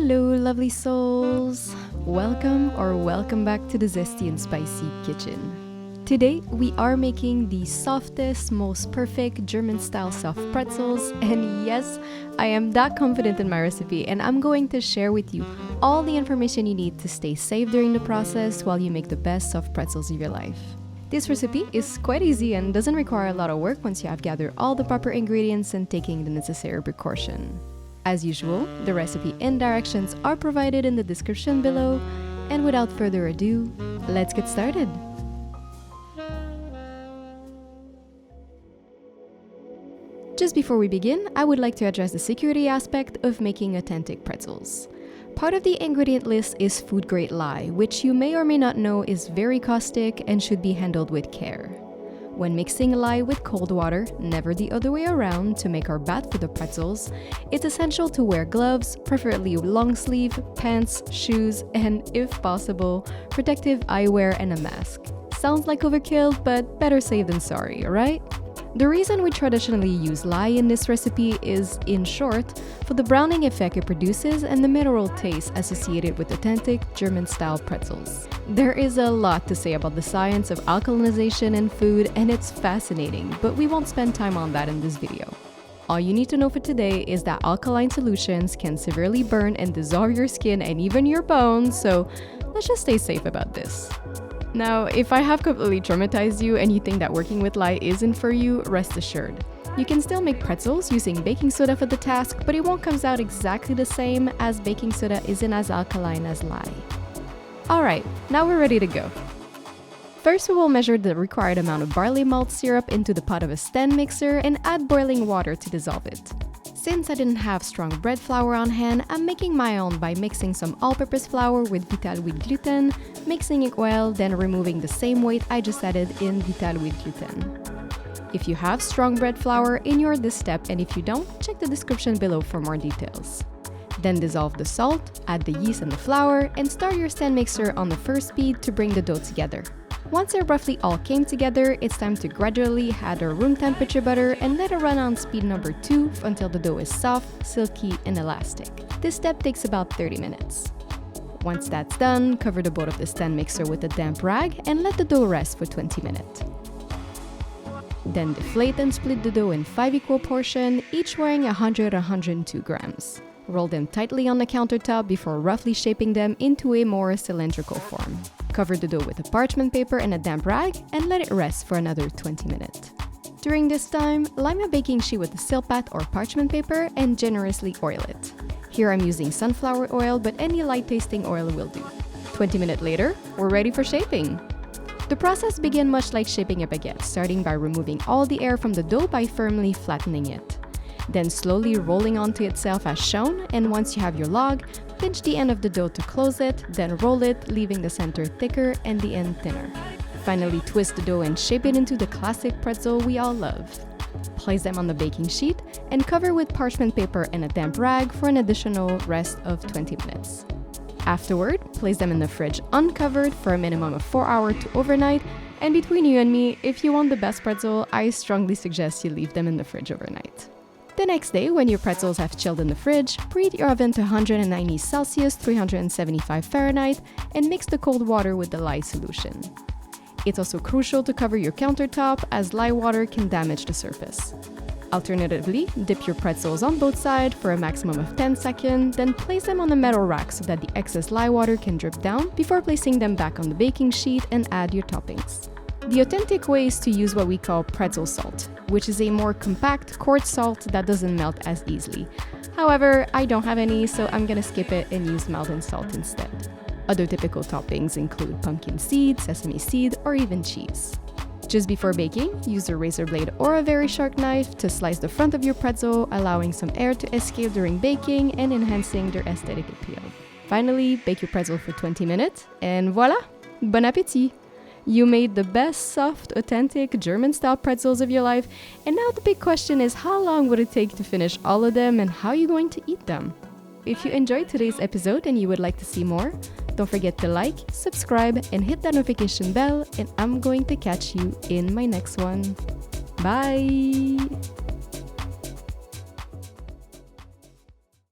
Hello, lovely souls! Welcome back to the Zesty and Spicy Kitchen. Today, we are making the softest, most perfect German-style soft pretzels, and yes, I am that confident in my recipe, and I'm going to share with you all the information you need to stay safe during the process while you make the best soft pretzels of your life. This recipe is quite easy and doesn't require a lot of work once you have gathered all the proper ingredients and taking the necessary precaution. As usual, the recipe and directions are provided in the description below, and without further ado, let's get started! Just before we begin, I would like to address the security aspect of making authentic pretzels. Part of the ingredient list is food-grade lye, which you may or may not know is very caustic and should be handled with care. When mixing lye with cold water, never the other way around, to make our bath for the pretzels, it's essential to wear gloves, preferably long sleeve, pants, shoes, and, if possible, protective eyewear and a mask. Sounds like overkill, but better safe than sorry, right? The reason we traditionally use lye in this recipe is, in short, for the browning effect it produces and the mineral taste associated with authentic German-style pretzels. There is a lot to say about the science of alkalinization in food, and it's fascinating, but we won't spend time on that in this video. All you need to know for today is that alkaline solutions can severely burn and dissolve your skin and even your bones, so let's just stay safe about this. Now, if I have completely traumatized you and you think that working with lye isn't for you, rest assured. You can still make pretzels using baking soda for the task, but it won't come out exactly the same, as baking soda isn't as alkaline as lye. Alright, now we're ready to go. First, we will measure the required amount of barley malt syrup into the pot of a stand mixer and add boiling water to dissolve it. Since I didn't have strong bread flour on hand, I'm making my own by mixing some all-purpose flour with Vital wheat gluten, mixing it well, then removing the same weight I just added in Vital wheat gluten. If you have strong bread flour, ignore this step, and if you don't, check the description below for more details. Then dissolve the salt, add the yeast and the flour, and start your stand mixer on the first speed to bring the dough together. Once it roughly all came together, it's time to gradually add our room temperature butter and let it run on speed number 2 until the dough is soft, silky, and elastic. This step takes about 30 minutes. Once that's done, cover the boat of the stand mixer with a damp rag and let the dough rest for 20 minutes. Then deflate and split the dough in 5 equal portions, each weighing 100-102 grams. Roll them tightly on the countertop before roughly shaping them into a more cylindrical form. Cover the dough with a parchment paper and a damp rag and let it rest for another 20 minutes. During this time, line a baking sheet with a silpat or parchment paper and generously oil it. Here I'm using sunflower oil, but any light-tasting oil will do. 20 minutes later, we're ready for shaping. The process begins much like shaping a baguette, starting by removing all the air from the dough by firmly flattening it. Then slowly rolling onto itself as shown, and once you have your log, pinch the end of the dough to close it, then roll it, leaving the center thicker and the end thinner. Finally, twist the dough and shape it into the classic pretzel we all love. Place them on the baking sheet and cover with parchment paper and a damp rag for an additional rest of 20 minutes. Afterward, place them in the fridge uncovered for a minimum of 4 hours to overnight, and between you and me, if you want the best pretzel, I strongly suggest you leave them in the fridge overnight. The next day, when your pretzels have chilled in the fridge, preheat your oven to 190 Celsius, 375 Fahrenheit, and mix the cold water with the lye solution. It's also crucial to cover your countertop, as lye water can damage the surface. Alternatively, dip your pretzels on both sides for a maximum of 10 seconds, then place them on a metal rack so that the excess lye water can drip down before placing them back on the baking sheet and add your toppings. The authentic way is to use what we call pretzel salt, which is a more compact coarse salt that doesn't melt as easily. However, I don't have any, so I'm gonna skip it and use Maldon salt instead. Other typical toppings include pumpkin seed, sesame seed, or even cheese. Just before baking, use a razor blade or a very sharp knife to slice the front of your pretzel, allowing some air to escape during baking and enhancing their aesthetic appeal. Finally, bake your pretzel for 20 minutes, and voila! Bon appétit! You made the best, soft, authentic German-style pretzels of your life, and now the big question is, how long would it take to finish all of them and how are you going to eat them? If you enjoyed today's episode and you would like to see more, don't forget to like, subscribe, and hit that notification bell, and I'm going to catch you in my next one. Bye!